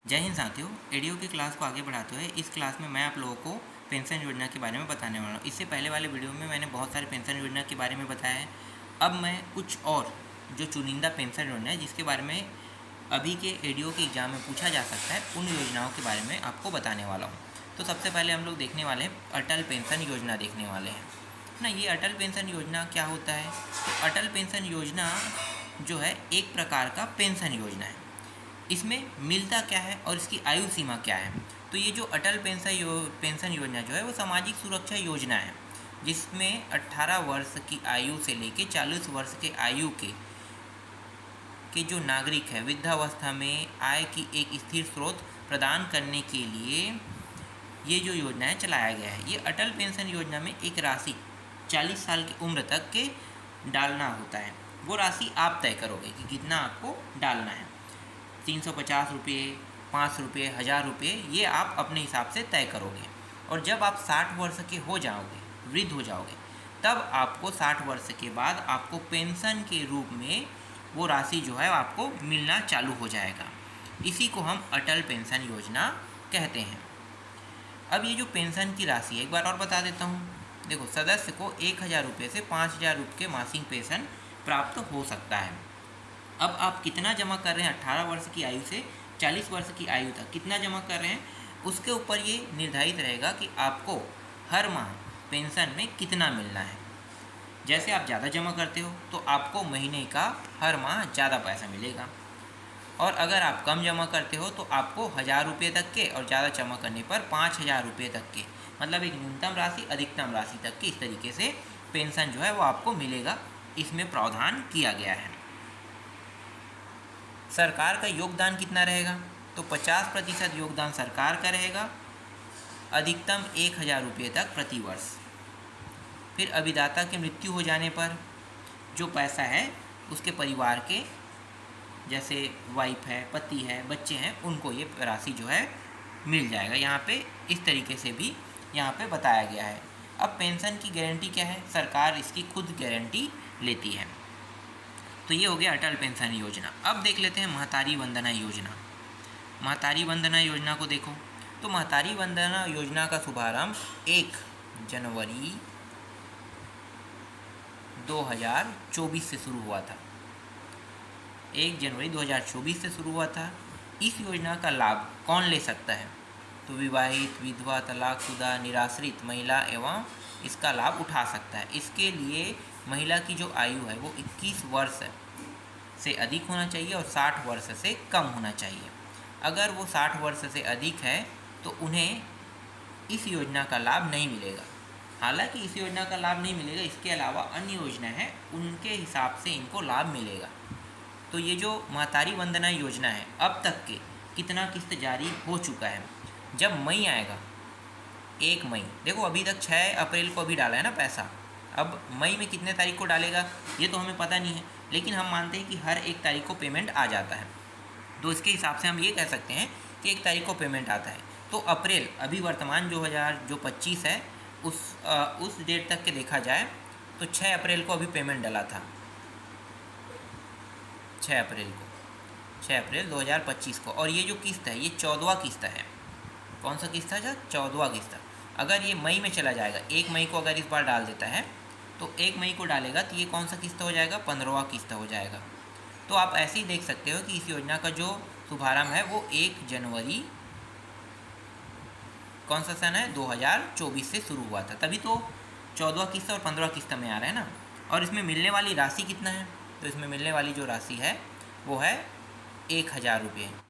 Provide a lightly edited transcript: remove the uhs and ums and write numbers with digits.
जय हिंद साथियों, एडीओ की क्लास को आगे बढ़ाते हुए इस क्लास में मैं आप लोगों को पेंशन योजना के बारे में बताने वाला हूँ। इससे पहले वाले वीडियो में मैंने बहुत सारे पेंशन योजना के बारे में बताया है। अब मैं कुछ और जो चुनिंदा पेंशन योजना है जिसके बारे में अभी के एडीओ के एग्जाम में पूछा जा सकता है, उन योजनाओं के बारे में आपको बताने वाला हूँ। तो सबसे पहले हम लोग देखने वाले हैं अटल पेंशन योजना देखने वाले हैं ना। ये अटल पेंशन योजना क्या होता है? तो अटल पेंशन योजना जो है एक प्रकार का पेंशन योजना है। इसमें मिलता क्या है और इसकी आयु सीमा क्या है? तो ये जो अटल पेंशन योजना जो है वो सामाजिक सुरक्षा योजना है, जिसमें 18 वर्ष की आयु से लेकर 40 वर्ष के आयु के जो नागरिक है वृद्धावस्था में आय की एक स्थिर स्रोत प्रदान करने के लिए ये जो योजना है चलाया गया है। ये अटल पेंशन योजना में एक राशि 40 साल की उम्र तक के डालना होता है। वो राशि आप तय करोगे कि कितना आपको डालना है। 350 रुपये, 5 रुपये, 1000 रुपये, ये आप अपने हिसाब से तय करोगे। और जब आप 60 वर्ष के हो जाओगे, वृद्ध हो जाओगे, तब आपको 60 वर्ष के बाद आपको पेंशन के रूप में वो राशि जो है आपको मिलना चालू हो जाएगा। इसी को हम अटल पेंशन योजना कहते हैं। अब ये जो पेंशन की राशि है एक बार और बता देता हूँ। देखो, सदस्य को 1000 रुपये से 5000 रुपये के मासिक पेंशन प्राप्त हो सकता है। अब आप कितना जमा कर रहे हैं 18 वर्ष की आयु से 40 वर्ष की आयु तक कितना जमा कर रहे हैं, उसके ऊपर ये निर्धारित रहेगा कि आपको हर माह पेंशन में कितना मिलना है। जैसे आप ज़्यादा जमा करते हो तो आपको महीने का हर माह ज़्यादा पैसा मिलेगा, और अगर आप कम जमा करते हो तो आपको 1000 रुपये तक के, और ज़्यादा जमा करने पर 5000 रुपये तक के, मतलब एक न्यूनतम राशि अधिकतम राशि तक की, इस तरीके से पेंशन जो है वो आपको मिलेगा। इसमें प्रावधान किया गया है। सरकार का योगदान कितना रहेगा? तो 50% योगदान सरकार का रहेगा, अधिकतम 1000 रुपये तक प्रति वर्ष। फिर अभिदाता की मृत्यु हो जाने पर जो पैसा है उसके परिवार के, जैसे वाइफ है, पति है, बच्चे हैं, उनको ये राशि जो है मिल जाएगा। यहाँ पे इस तरीके से भी यहाँ पे बताया गया है। अब पेंशन की गारंटी क्या है? सरकार इसकी खुद गारंटी लेती है। तो ये हो गया अटल पेंशन योजना। अब देख लेते हैं महतारी वंदना योजना। महतारी वंदना योजना को देखो, तो महतारी वंदना योजना का शुभारंभ 1 जनवरी 2024 से शुरू हुआ था। 1 जनवरी 2024 से शुरू हुआ था। इस योजना का लाभ कौन ले सकता है? तो विवाहित, विधवा, तलाकशुदा, निराश्रित महिला एवं इसका लाभ उठा सकता है। इसके लिए महिला की जो आयु है वो 21 वर्ष से अधिक होना चाहिए और 60 वर्ष से कम होना चाहिए। अगर वो 60 वर्ष से अधिक है तो उन्हें इस योजना का लाभ नहीं मिलेगा। हालांकि इस योजना का लाभ नहीं मिलेगा, इसके अलावा अन्य योजना है उनके हिसाब से इनको लाभ मिलेगा। तो ये जो महतारी वंदना योजना है, अब तक के कितना किस्त जारी हो चुका है? जब मई आएगा, 1 मई, देखो अभी तक 6 अप्रैल को अभी डाला है ना पैसा, अब मई में कितने तारीख को डालेगा ये तो हमें पता नहीं है, लेकिन हम मानते हैं कि हर 1 तारीख को पेमेंट आ जाता है। तो इसके हिसाब से हम ये कह सकते हैं कि 1 तारीख को पेमेंट आता है। तो अप्रैल, अभी वर्तमान 2025 है, उस डेट तक के देखा जाए तो 6 अप्रैल को अभी पेमेंट डाला था। 6 अप्रैल 2025 को। और ये जो किस्त है ये 14वां किस्त है। कौन सा किस्त है? 14वां किस्त। अगर ये मई में चला जाएगा, 1 मई को अगर इस बार डाल देता है तो 1 मई को डालेगा तो ये कौन सा किस्त हो जाएगा? 15वां किस्त हो जाएगा। तो आप ऐसे ही देख सकते हो कि इस योजना का जो शुभारंभ है वो 1 जनवरी कौन सा सन है? 2024 से शुरू हुआ था। तभी तो 14वां किस्त और 15वां किस्त में आ रहा है ना। और इसमें मिलने वाली राशि कितना है? तो इसमें मिलने वाली जो राशि है वो है 1000 रुपये।